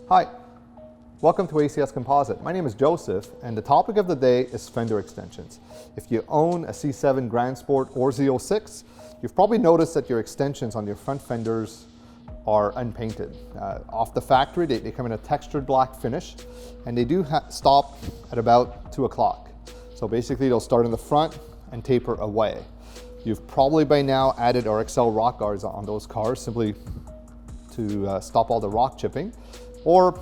Hi, welcome to ACS Composite. My name is Joseph, and the topic of the day is fender extensions. If you own a C7 Grand Sport or Z06, you've probably noticed that your extensions on your front fenders are unpainted. Off the factory, they come in a textured black finish, and they do stop at about 2 o'clock. So basically, they'll start in the front and taper away. You've probably by now added our XL rock guards on those cars simply to stop all the rock chipping, or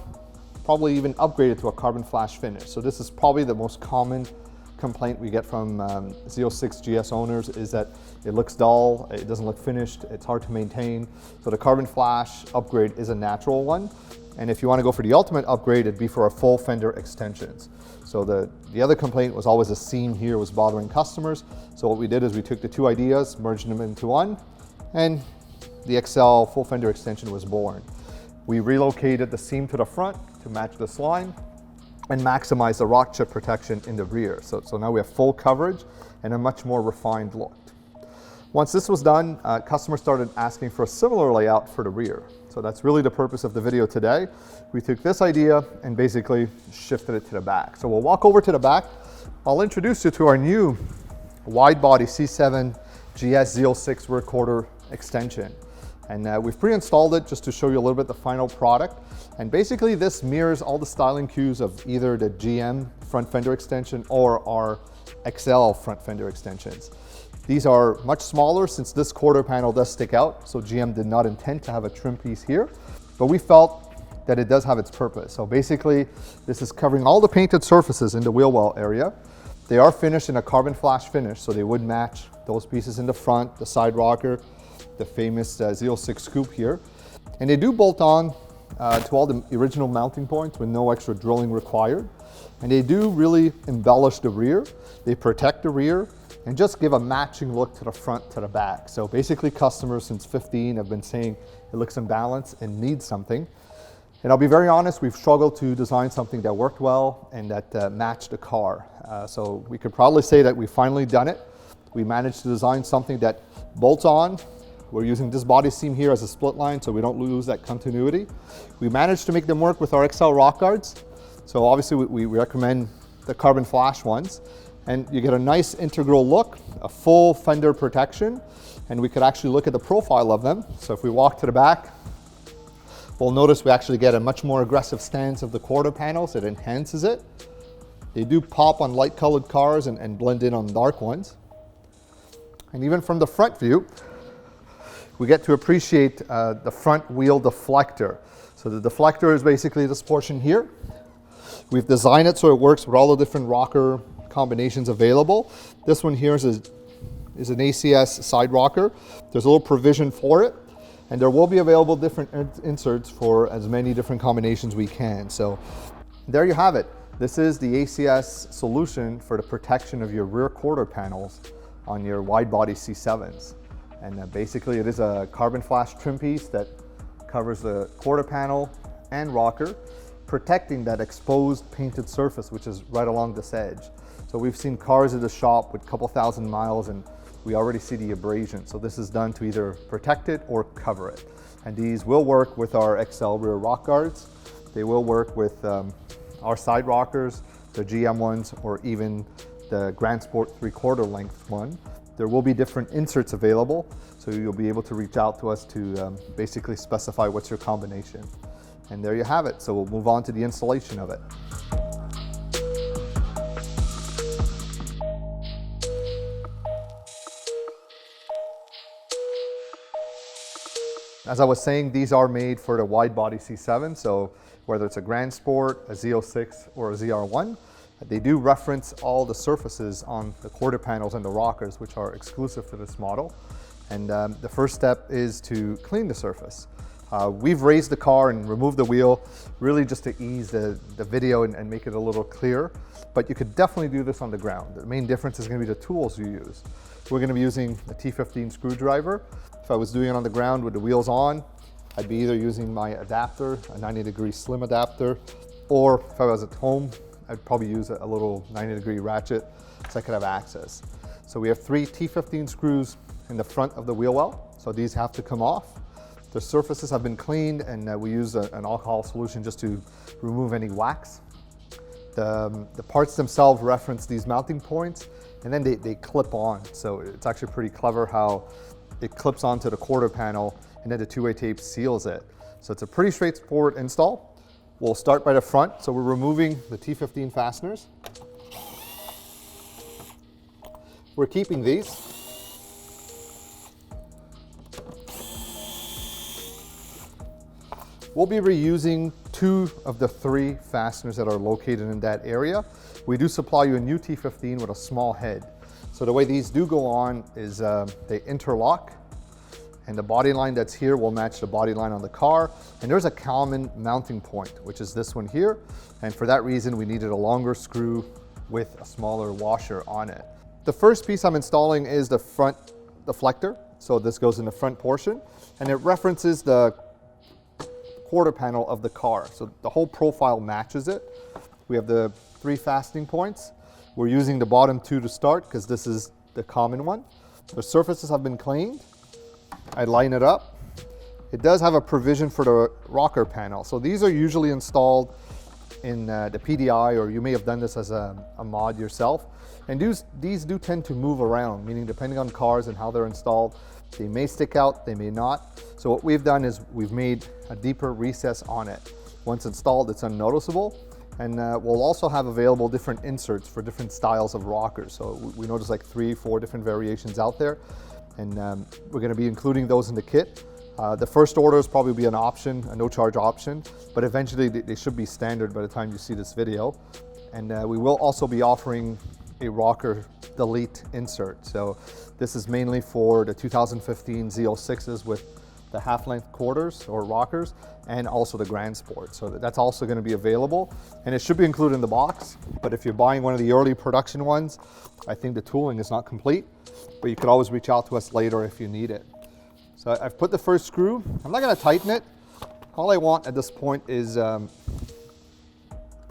probably even upgraded to a carbon flash finish. So this is probably the most common complaint we get from Z06 GS owners, is that it looks dull, it doesn't look finished, it's hard to maintain. So the carbon flash upgrade is a natural one. And if you want to go for the ultimate upgrade, it'd be for a full fender extensions. So the other complaint was always a seam here was bothering customers. So what we did is we took the two ideas, merged them into one, and the XL full fender extension was born. We relocated the seam to the front to match this line and maximize the rock chip protection in the rear. So now we have full coverage and a much more refined look. Once this was done, customers started asking for a similar layout for the rear. So that's really the purpose of the video today. We took this idea and basically shifted it to the back. So we'll walk over to the back. I'll introduce you to our new wide body C7 GS Z06 Rear Quarter Extension. And we've pre-installed it just to show you a little bit the final product. And basically this mirrors all the styling cues of either the GM front fender extension or our XL front fender extensions. These are much smaller since this quarter panel does stick out. So GM did not intend to have a trim piece here, but we felt that it does have its purpose. So basically this is covering all the painted surfaces in the wheel well area. They are finished in a carbon flash finish, so they would match those pieces in the front, the side rocker, the famous Z06 scoop here. And they do bolt on to all the original mounting points with no extra drilling required. And they do really embellish the rear. They protect the rear and just give a matching look to the front to the back. So basically customers since 15 have been saying it looks imbalanced and needs something. And I'll be very honest, we've struggled to design something that worked well and that matched the car. So we could probably say that we've finally done it. We managed to design something that bolts on. We're using this body seam here as a split line so we don't lose that continuity. We managed to make them work with our XL rock guards. So obviously we recommend the carbon flash ones. And you get a nice integral look, a full fender protection, and we could actually look at the profile of them. So if we walk to the back, we'll notice we actually get a much more aggressive stance of the quarter panels. It enhances it. They do pop on light colored cars and blend in on dark ones. And even from the front view, we get to appreciate the front wheel deflector. So the deflector is basically this portion here. We've designed it so it works with all the different rocker combinations available. This one here is an ACS side rocker. There's a little provision for it, and there will be available different inserts for as many different combinations we can. So there you have it. This is the ACS solution for the protection of your rear quarter panels on your wide body C7s. And basically it is a carbon flash trim piece that covers the quarter panel and rocker, protecting that exposed painted surface, which is right along this edge. So we've seen cars at the shop with a couple thousand miles and we already see the abrasion. So this is done to either protect it or cover it. And these will work with our XL rear rock guards. They will work with our side rockers, the GM ones, or even the Grand Sport 3/4 length one. There will be different inserts available, so you'll be able to reach out to us to basically specify what's your combination. And there you have it. So we'll move on to the installation of it. As I was saying, these are made for the wide body C7, so whether it's a Grand Sport, a Z06, or a ZR1, they do reference all the surfaces on the quarter panels and the rockers, which are exclusive to this model. And the first step is to clean the surface. We've raised the car and removed the wheel, really just to ease the video and make it a little clearer. But you could definitely do this on the ground. The main difference is going to be the tools you use. We're going to be using a T15 screwdriver. If I was doing it on the ground with the wheels on, I'd be either using my adapter, a 90-degree slim adapter, or if I was at home, I'd probably use a little 90-degree ratchet so I could have access. So we have 3 T15 screws in the front of the wheel well, so these have to come off. The surfaces have been cleaned, and we use an alcohol solution just to remove any wax. The parts themselves reference these mounting points, and then they clip on. So it's actually pretty clever how it clips onto the quarter panel, and then the two-way tape seals it. So it's a pretty straightforward install. We'll start by the front. So we're removing the T15 fasteners. We're keeping these. We'll be reusing 2 of the 3 fasteners that are located in that area. We do supply you a new T15 with a small head. So the way these do go on is they interlock, and the body line that's here will match the body line on the car. And there's a common mounting point, which is this one here. And for that reason, we needed a longer screw with a smaller washer on it. The first piece I'm installing is the front deflector. So this goes in the front portion, and it references the quarter panel of the car. So the whole profile matches it. We have the 3 fastening points. We're using the bottom 2 to start because this is the common one. The surfaces have been cleaned. I line it up. It does have a provision for the rocker panel. So these are usually installed in the PDI, or you may have done this as a mod yourself. And these do tend to move around, meaning depending on cars and how they're installed, they may stick out, they may not. So what we've done is we've made a deeper recess on it. Once installed, it's unnoticeable. And we'll also have available different inserts for different styles of rockers. So we noticed like 3, 4 different variations out there. And we're gonna be including those in the kit. The first order is probably be an option, a no-charge option, but eventually they should be standard by the time you see this video. And we will also be offering a rocker delete insert. So this is mainly for the 2015 Z06s with the half-length quarters or rockers, and also the Grand Sport. So that's also going to be available, and it should be included in the box. But if you're buying one of the early production ones, I think the tooling is not complete, but you could always reach out to us later if you need it. So I've put the first screw. I'm not going to tighten it. All I want at this point is to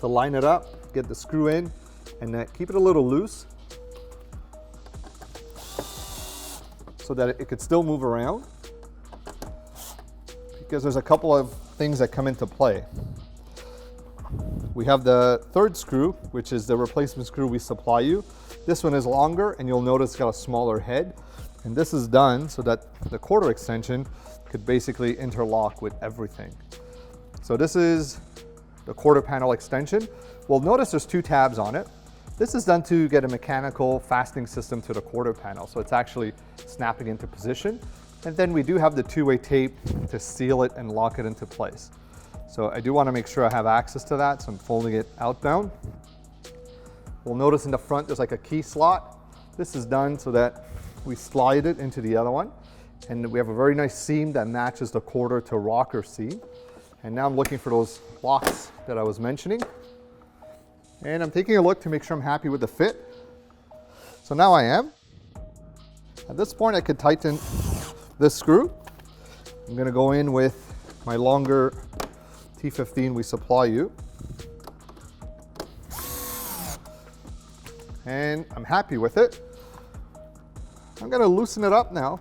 line it up, get the screw in, and keep it a little loose so that it could still move around, because there's a couple of things that come into play. We have the third screw, which is the replacement screw we supply you. This one is longer, and you'll notice it's got a smaller head. And this is done so that the quarter extension could basically interlock with everything. So this is the quarter panel extension. Well, notice there's 2 tabs on it. This is done to get a mechanical fastening system to the quarter panel, so it's actually snapping into position. And then we do have the 2-way tape to seal it and lock it into place. So I do want to make sure I have access to that, so I'm folding it outbound. We'll notice in the front there's like a key slot. This is done so that we slide it into the other one, and we have a very nice seam that matches the quarter to rocker seam. And now I'm looking for those locks that I was mentioning. And I'm taking a look to make sure I'm happy with the fit. So now I am. At this point I could tighten this screw. I'm going to go in with my longer T15 we supply you. And I'm happy with it. I'm going to loosen it up now,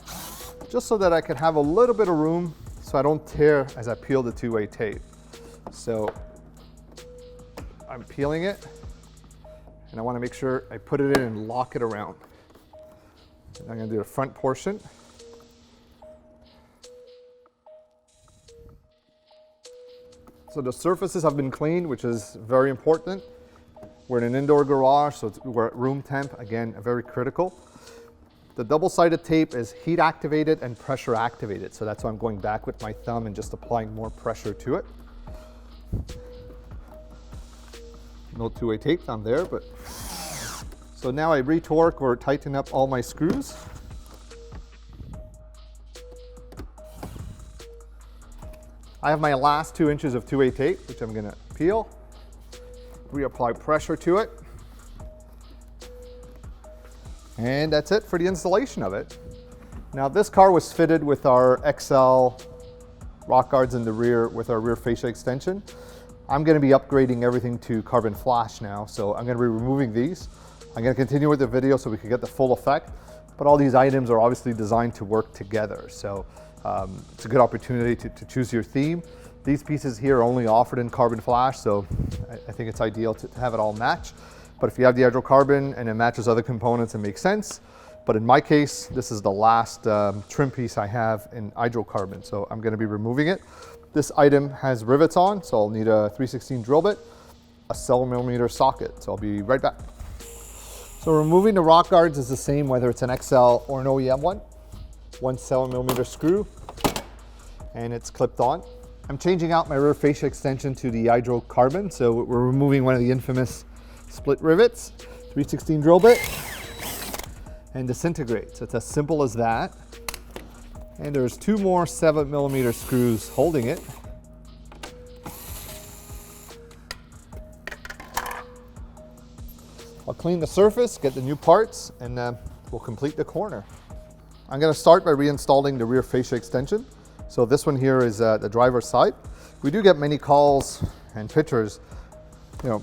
just so that I can have a little bit of room so I don't tear as I peel the 2-way tape. So I'm peeling it, and I want to make sure I put it in and lock it around. And I'm going to do the front portion. So the surfaces have been cleaned, which is very important. We're in an indoor garage, so we're at room temp, again, very critical. The double-sided tape is heat activated and pressure activated, so that's why I'm going back with my thumb and just applying more pressure to it. No 2-way tape down there, but so now I re-torque or tighten up all my screws. I have my last 2 inches of 2-way tape, which I'm going to peel, reapply pressure to it, and that's it for the installation of it. Now this car was fitted with our XL rock guards in the rear with our rear fascia extension. I'm going to be upgrading everything to carbon flash now, so I'm going to be removing these. I'm going to continue with the video so we can get the full effect, but all these items are obviously designed to work together. So It's a good opportunity to choose your theme. These pieces here are only offered in carbon flash, so I think it's ideal to have it all match. But if you have the hydrocarbon and it matches other components, it makes sense. But in my case, this is the last trim piece I have in hydrocarbon, so I'm going to be removing it. This item has rivets on, so I'll need a 3/16 drill bit, a 7mm socket, so I'll be right back. So removing the rock guards is the same whether it's an XL or an OEM one. One 7mm screw, and it's clipped on. I'm changing out my rear fascia extension to the hydrocarbon, so we're removing one of the infamous split rivets, 3/16 drill bit, and disintegrate. So it's as simple as that. And there's two more 7mm screws holding it. I'll clean the surface, get the new parts, and we'll complete the corner. I'm going to start by reinstalling the rear fascia extension. So this one here is the driver's side. We do get many calls and pictures,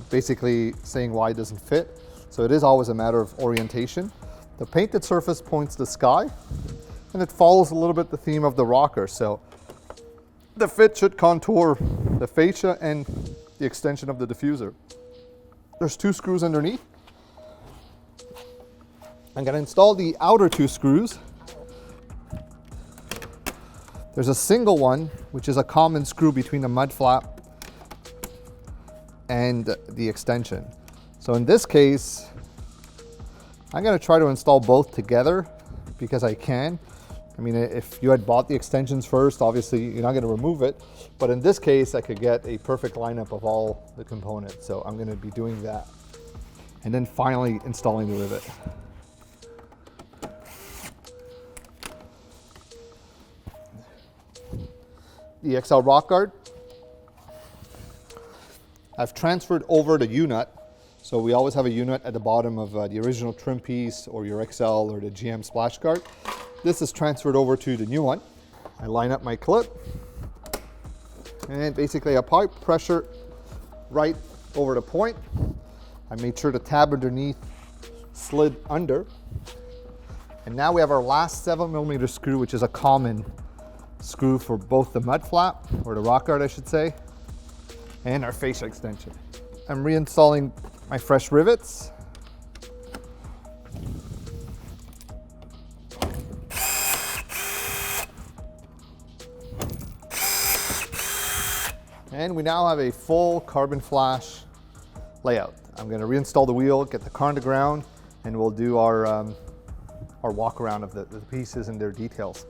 basically saying why it doesn't fit. So it is always a matter of orientation. The painted surface points to the sky, and it follows a little bit the theme of the rocker. So the fit should contour the fascia and the extension of the diffuser. There's two screws underneath. I'm going to install the outer two screws. There's a single one, which is a common screw between the mud flap and the extension. So in this case, I'm going to try to install both together because I can. I mean, if you had bought the extensions first, obviously you're not going to remove it. But in this case, I could get a perfect lineup of all the components. So I'm going to be doing that. And then finally installing the rivet. The XL rock guard, I've transferred over the U-nut. So we always have a U-nut at the bottom of the original trim piece or your XL or the GM splash guard. This is transferred over to the new one. I line up my clip and basically I pipe pressure right over the point. I made sure the tab underneath slid under. And now we have our last 7mm screw, which is a common screw for both the mud flap, or the rock guard I should say, and our fascia extension. I'm reinstalling my fresh rivets. And we now have a full carbon flash layout. I'm going to reinstall the wheel, get the car on the ground, and we'll do our walk around of the pieces and their details.